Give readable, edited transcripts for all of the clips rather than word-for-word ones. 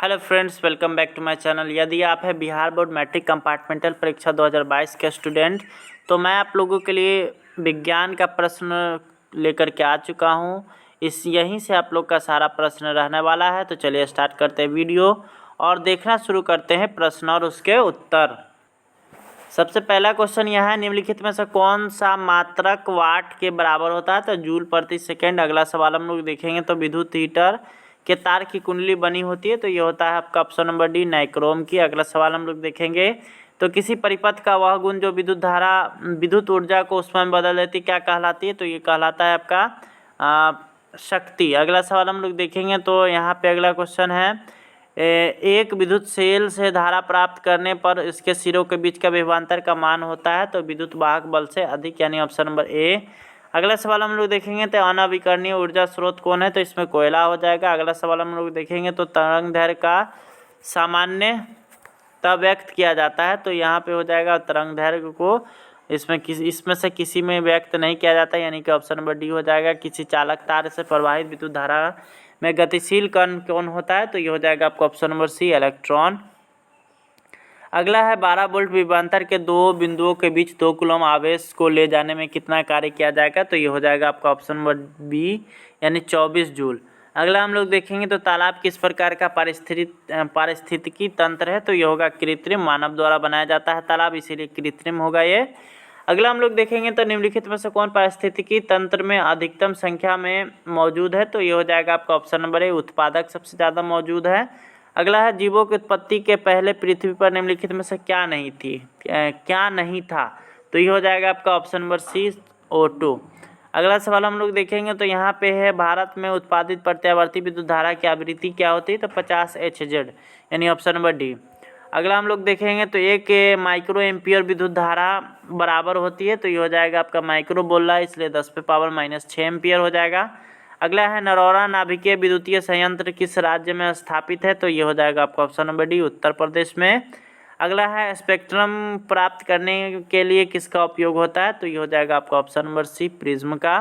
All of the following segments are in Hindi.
Hello friends, welcome back to my channel. यदि आप है बिहार बोर्ड मैट्रिक कंपार्टमेंटल परीक्षा 2022 के स्टूडेंट, तो मैं आप लोगों के लिए विज्ञान का प्रश्न लेकर के आ चुका हूं। यहीं से आप लोग का सारा प्रश्न रहने वाला है। तो चलिए स्टार्ट करते हैं वीडियो और देखना शुरू करते हैं प्रश्न और उसके उत्तर। सबसे पहला क्वेश्चन यह है, निम्नलिखित में से कौन सा मात्रक वाट के बराबर होता है? तो जूल प्रति सेकेंड। अगला सवाल हम लोग देखेंगे तो विद्युत हीटर के तार की कुंडली बनी होती है, तो ये होता है आपका ऑप्शन नंबर डी, नाइक्रोम की। अगला सवाल हम लोग देखेंगे तो किसी परिपथ का वह गुण जो विद्युत ऊर्जा को ऊष्मा में बदल देती क्या कहलाती है? तो ये कहलाता है आपका शक्ति। अगला सवाल हम लोग देखेंगे तो यहाँ पे अगला क्वेश्चन है, एक विद्युत सेल से धारा प्राप्त करने पर इसके सिरों के बीच का विभवांतर का मान होता है, तो विद्युत वाहक बल से अधिक, यानी ऑप्शन नंबर ए। अगला सवाल हम लोग देखेंगे तो अनवीकरणीय ऊर्जा स्रोत कौन है? तो इसमें कोयला हो जाएगा। अगला सवाल हम लोग देखेंगे तो तरंग दैर्घ्य का सामान्य तब व्यक्त किया जाता है, तो यहाँ पे हो जाएगा तरंग दैर्घ्य को इसमें से किसी में व्यक्त नहीं किया जाता, यानी कि ऑप्शन नंबर डी हो जाएगा। किसी चालक तार से प्रवाहित विद्युत धारा में गतिशील कण कौन होता है? तो ये हो जाएगा आपका ऑप्शन नंबर सी, इलेक्ट्रॉन। अगला है 12 वोल्ट विभवांतर के दो बिंदुओं के बीच 2 कूलम आवेश को ले जाने में कितना कार्य किया जाएगा? तो ये हो जाएगा आपका ऑप्शन नंबर बी, यानी 24 जूल। अगला हम लोग देखेंगे तो तालाब किस प्रकार का पारिस्थितिकी तंत्र है? तो ये होगा कृत्रिम, मानव द्वारा बनाया जाता है तालाब, इसीलिए कृत्रिम होगा ये। अगला हम लोग देखेंगे तो निम्नलिखित में से कौन पारिस्थितिकी तंत्र में अधिकतम संख्या में मौजूद है? तो ये हो जाएगा आपका ऑप्शन नंबर ए, उत्पादक सबसे ज़्यादा मौजूद है। अगला है जीवों की उत्पत्ति के पहले पृथ्वी पर निम्नलिखित में से क्या नहीं था? तो ये हो जाएगा आपका ऑप्शन नंबर सी, O2। अगला सवाल हम लोग देखेंगे तो यहाँ पे है, भारत में उत्पादित प्रत्यावर्ती विद्युत धारा की आवृत्ति क्या होती है? तो 50 Hz, यानी ऑप्शन नंबर डी। अगला हम लोग देखेंगे तो एक माइक्रो एम्पियर विद्युत धारा बराबर होती है, तो ये हो जाएगा आपका माइक्रो बोल रहा है, इसलिए 10⁻⁻6 एम्पियर हो जाएगा। अगला है नरौरा नाभिकीय विद्युतीय संयंत्र किस राज्य में स्थापित है? तो ये हो जाएगा आपका option number D, Uttar Pradesh में। अगला है स्पेक्ट्रम प्राप्त करने के लिए किसका उपयोग होता है? तो ये हो जाएगा आपका ऑप्शन नंबर सी, प्रिज्म का।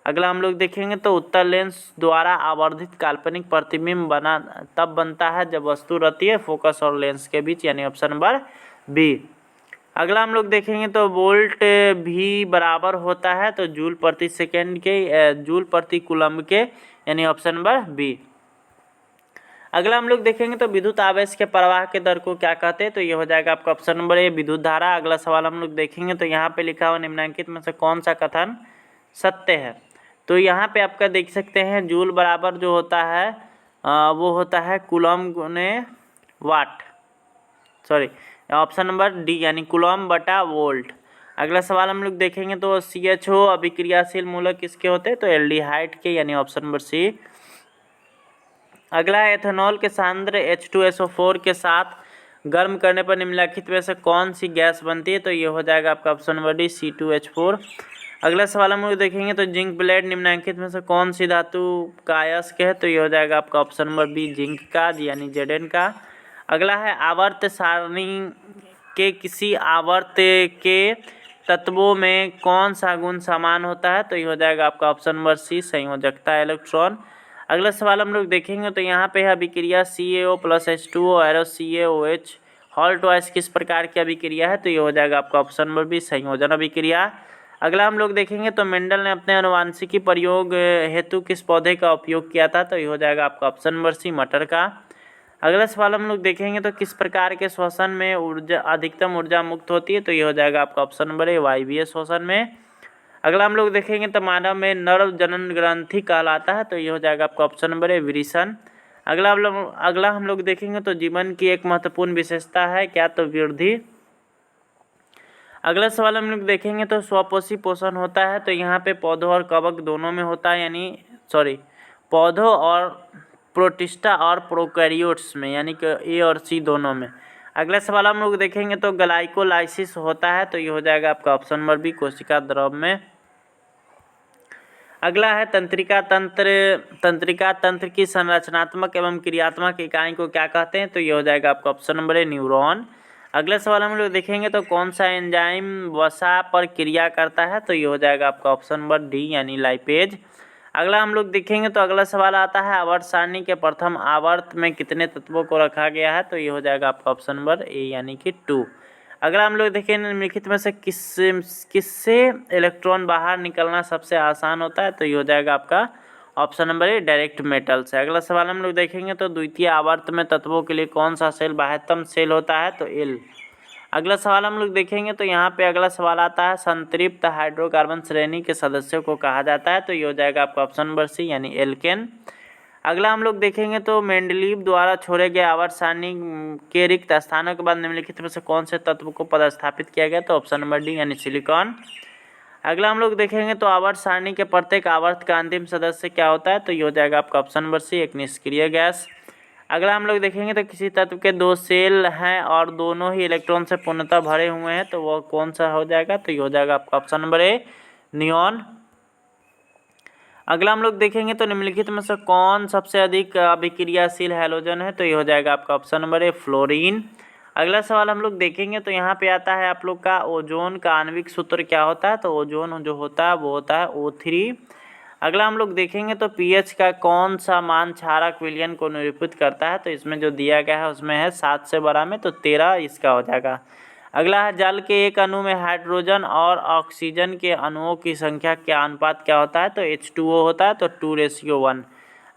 अगला हम लोग देखेंगे तो उत्तर लेंस द्वारा आवर्धित काल्पनिक प्रतिबिंब तब बनता है जब वस्तु रहती है फोकस और लेंस के बीच, यानी ऑप्शन नंबर बी। अगला हम लोग देखेंगे तो वोल्ट भी बराबर होता है तो जूल प्रति सेकेंड के, जूल प्रति कूलम के, यानी ऑप्शन नंबर बी। अगला हम लोग देखेंगे तो विद्युत आवेश के प्रवाह के दर को क्या कहते हैं? तो ये हो जाएगा आपका ऑप्शन नंबर ए, विद्युत धारा। अगला सवाल हम लोग देखेंगे तो यहाँ पे लिखा हुआ निम्नलिखित में से कौन सा कथन सत्य है? तो यहाँ पे आपका देख सकते हैं जूल बराबर जो होता है वो होता है कूलम गुने वाट, सॉरी ऑप्शन नंबर डी, यानी कूलम बटा वोल्ट। अगला सवाल हम लोग देखेंगे तो CHO अभिक्रियाशील मूलक किसके होते हैं? तो एल्डिहाइड के, यानी ऑप्शन नंबर सी। अगला है एथेनॉल के सांद्र H2SO4 के साथ गर्म करने पर निम्नलिखित में से कौन सी गैस बनती है? तो ये हो जाएगा आपका ऑप्शन नंबर डी, C2H4। अगला सवाल हम लोग देखेंगे तो जिंक ब्लेड निम्नलिखित में से कौन सी धातु का अयस्क है? तो ये हो जाएगा आपका ऑप्शन नंबर बी, जिंक का, यानी Zn का। अगला है आवर्त सारणी के किसी आवर्त के तत्वों में कौन सा गुण समान होता है? तो ये हो जाएगा आपका ऑप्शन नंबर सी, संयोजकता, इलेक्ट्रॉन। अगला सवाल हम लोग देखेंगे तो यहाँ पे है अभिक्रिया CaO + H2O CaOH hall twice किस प्रकार की अभिक्रिया है? तो ये हो जाएगा आपका ऑप्शन नंबर बी, संयोजन अभिक्रिया। अगला हम लोग देखेंगे तो मेंडल ने अपने अनुवांशिकी प्रयोग हेतु किस पौधे का उपयोग किया था? तो ये हो जाएगा आपका ऑप्शन नंबर सी, मटर का। अगला सवाल हम लोग देखेंगे तो किस प्रकार के श्वसन में अधिकतम ऊर्जा मुक्त होती है? तो ये हो जाएगा आपका ऑप्शन नंबर ए, वायवीय श्वसन में। अगला हम लोग देखेंगे तो मानव में नर जनन ग्रंथि कहलाता है, तो ये हो जाएगा आपका ऑप्शन नंबर ए, विरिसन। अगला हम लोग देखेंगे तो जीवन की एक महत्वपूर्ण विशेषता है क्या? तो वृद्धि। अगला सवाल हम लोग देखेंगे तो स्वपोषी पोषण होता है, तो यहाँ पे पौधों और कवक दोनों में होता है, यानी पौधों और प्रोटिस्टा और प्रोकैरियोट्स में, यानी कि ए और सी दोनों में। अगला सवाल हम लोग देखेंगे तो ग्लाइकोलाइसिस होता है, तो ये हो जाएगा आपका ऑप्शन नंबर बी, कोशिका द्रव में। अगला है तंत्रिका तंत्र की संरचनात्मक एवं क्रियात्मक इकाई को क्या कहते हैं? तो ये हो जाएगा आपका ऑप्शन नंबर ए, न्यूरॉन। अगला सवाल हम लोग देखेंगे तो कौन सा एंजाइम वसा पर क्रिया करता है? तो ये हो जाएगा आपका ऑप्शन नंबर डी, यानी लाइपेज। अगला हम लोग देखेंगे तो अगला सवाल आता है आवर्त सारणी के प्रथम आवर्त में कितने तत्वों को रखा गया है, तो ये हो जाएगा आपका ऑप्शन नंबर ए यानी कि 2। अगला हम लोग देखेंगे निम्नलिखित में से किससे इलेक्ट्रॉन बाहर निकलना सबसे आसान होता है, तो ये हो जाएगा आपका option number A direct metal से। अगला सवाल हम लोग देखेंगे तो द्वितीय आवर्त में तत्वों के लिए कौन सा सेल बाह्यतम सेल होता है, तो एल। अगला सवाल हम लोग देखेंगे तो यहाँ पे अगला सवाल आता है संतृप्त हाइड्रोकार्बन श्रेणी के सदस्यों को कहा जाता है, तो ये हो जाएगा आपका ऑप्शन नंबर सी यानी एल्केन। अगला हम लोग देखेंगे तो मेंडलीव द्वारा छोड़े गए आवर्त सारणी के रिक्त स्थानों के बाद निम्नलिखित में से कौन से तत्व को पदस्थापित किया गया, तो ऑप्शन नंबर डी यानी सिलिकॉन। अगला हम लोग देखेंगे तो आवर्त सारणी के प्रत्येक आवर्त का अंतिम सदस्य क्या होता है, तो ये हो जाएगा आपका ऑप्शन नंबर सी एक निष्क्रिय गैस। अगला हम लोग देखेंगे तो किसी तत्व के 2 सेल हैं और दोनों ही इलेक्ट्रॉन से पूर्णतः भरे हुए हैं, तो वो कौन सा हो जाएगा, तो ये हो जाएगा आपका ऑप्शन नंबर ए नियॉन। अगला हम लोग देखेंगे तो निम्नलिखित में से कौन सबसे अधिक अभिक्रियाशील हैलोजन है, तो ये हो जाएगा आपका ऑप्शन नंबर ए फ्लोरीन। अगला सवाल हम लोग देखेंगे तो यहाँ पे आता है आप लोग का ओजोन का आणविक सूत्र क्या होता है, तो ओजोन जो होता है वो होता है O3। अगला हम लोग देखेंगे तो पीएच का कौन सा मान क्षारक विलयन को निरूपित करता है, तो इसमें जो दिया गया है उसमें है 7 से बड़ा में, तो 13 इसका हो जाएगा। अगला है जल के एक अणु में हाइड्रोजन और ऑक्सीजन के अणुओं की संख्या क्या अनुपात क्या होता है, तो H2O होता है, तो 2:1।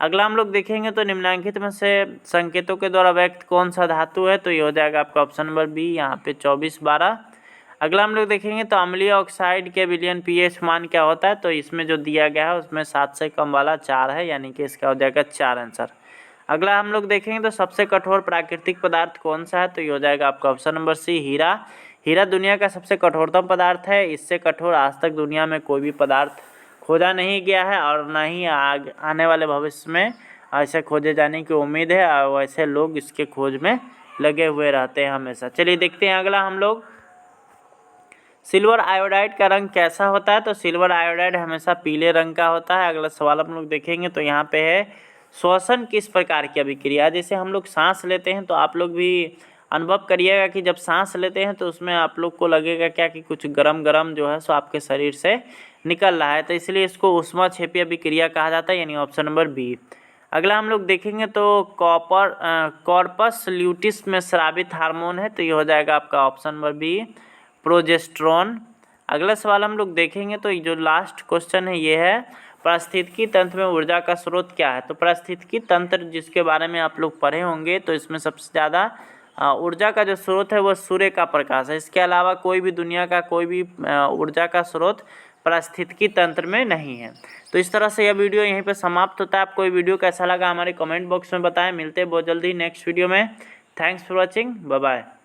अगला हम लोग देखेंगे तो निम्नलिखित में से संकेतों के द्वारा व्यक्त कौन सा धातु है, तो ये हो जाएगा आपका ऑप्शन नंबर बी यहाँ पे 24/12। अगला हम लोग देखेंगे तो अम्लीय ऑक्साइड के विलयन पीएच मान क्या होता है, तो इसमें जो दिया गया है उसमें 7 से कम वाला 4 है, यानी कि इसका हो जाएगा 4 आंसर। अगला हम लोग देखेंगे तो सबसे कठोर प्राकृतिक पदार्थ कौन सा है, तो ये हो जाएगा आपका ऑप्शन नंबर सी हीरा। हीरा दुनिया का सबसे कठोरतम पदार्थ है। इससे कठोर आज तक दुनिया में कोई भी पदार्थ खोजा नहीं गया है और ना ही आने वाले भविष्य में ऐसे खोजे जाने की उम्मीद है, और वैसे लोग इसके खोज में लगे हुए रहते हैं हमेशा। चलिए देखते हैं अगला हम लोग सिल्वर आयोडाइड का रंग कैसा होता है, तो सिल्वर आयोडाइड हमेशा पीले रंग का होता है। अगला सवाल हम लोग देखेंगे तो यहाँ पे है श्वसन किस प्रकार की अभिक्रिया, जैसे हम लोग सांस लेते हैं तो आप लोग भी अनुभव करिएगा कि जब सांस लेते हैं तो उसमें आप लोग को लगेगा क्या कि कुछ गरम गरम जो है सो आपके शरीर से निकल रहा है, तो इसलिए इसको ऊष्माक्षेपी अभिक्रिया कहा जाता है, यानी ऑप्शन नंबर बी। अगला हम लोग देखेंगे तो कॉर्पस ल्यूटिस में स्रावित हार्मोन है, तो ये हो जाएगा आपका ऑप्शन नंबर बी प्रोजेस्टेरोन। अगला सवाल हम लोग देखेंगे तो जो लास्ट क्वेश्चन है ये है पारिस्थितिकी तंत्र में ऊर्जा का स्रोत क्या है, तो पारिस्थितिकी तंत्र जिसके बारे में आप लोग पढ़े होंगे तो इसमें सबसे ज़्यादा ऊर्जा का जो स्रोत है वो सूर्य का प्रकाश है। इसके अलावा कोई भी दुनिया का कोई भी ऊर्जा का स्रोत पारिस्थितिकी तंत्र में नहीं है। तो इस तरह से यह वीडियो यहीं पे समाप्त होता है। आपको ये वीडियो कैसा लगा हमारे कमेंट बॉक्स में बताएं। मिलते हैं बहुत जल्दी नेक्स्ट वीडियो में। Thanks for watching, bye bye.